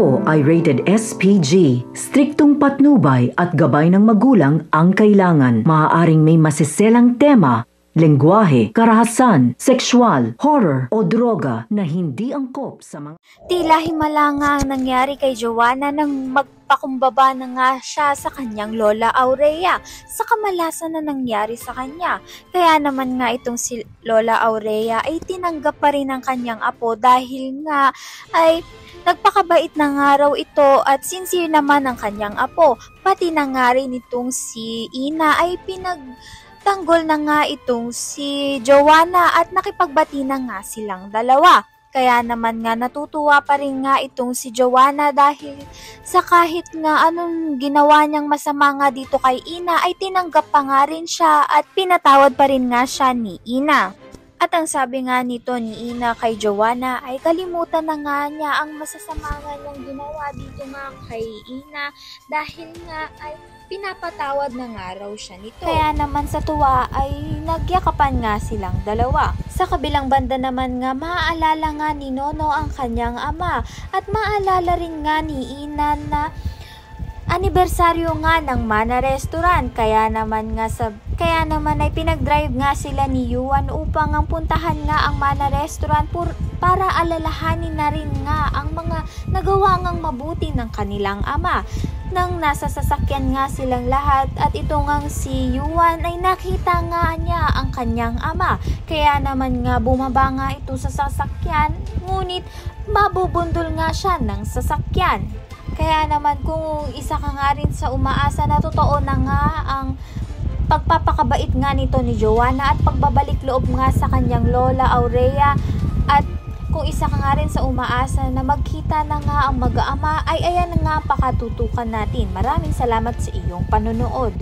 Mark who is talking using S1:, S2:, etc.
S1: Ito ay rated SPG. Striktong patnubay at gabay ng magulang ang kailangan. Maaaring may masiselang tema, lengguwahe, karahasan, sexual, horror o droga na hindi angkop sa mga...
S2: Tila himala nga ang nangyari kay Joanna nang magpakumbaba na nga siya sa kanyang Lola Aurea sa kamalasan na nangyari sa kanya. Kaya naman nga itong si Lola Aurea ay tinanggap pa rin ng kanyang apo dahil nga ay nagpakabait na nga raw ito at sincere naman ang kanyang apo. Pati na nga rin itong si Ina ay tanggol na nga itong si Joanna at nakipagbati na nga silang dalawa. Kaya naman nga natutuwa pa rin nga itong si Joanna dahil sa kahit nga anong ginawa niyang masama nga dito kay Ina ay tinanggap pa nga rin siya at pinatawad pa rin nga siya ni Ina. At ang sabi nga nito ni Ina kay Joanna ay kalimutan na nga niya ang masasama nga niyang ginawa dito nga kay Ina dahil nga ay pinapatawad na nga raw siya nito. Kaya naman sa tuwa ay nagyakapan nga silang dalawa. Sa kabilang banda naman nga maaalala nga ni Nono ang kanyang ama at maaalala rin nga ni Ina na anibersaryo nga ng Mana Restaurant. Kaya naman ay pinag-drive nga sila ni Yuan upang ang puntahan nga ang Mana Restaurant para alalahanin na rin nga ang mga nagawa ngang mabuti ng kanilang ama. Nang nasa sasakyan nga silang lahat at ito ngang si Yuan ay nakita nga niya ang kanyang ama. Kaya naman nga bumaba nga ito sa sasakyan, ngunit mabubundol nga siya ng sasakyan. Kaya naman kung isa ka nga rin sa umaasa na totoo na nga ang pagpapakabait nga nito ni Joanna at pagbabalik loob nga sa kanyang Lola Aurea, at kung isa ka nga rin sa umaasa na magkita na nga ang mag-aama, ay ayan nga pakatutukan natin. Maraming salamat sa iyong panonood.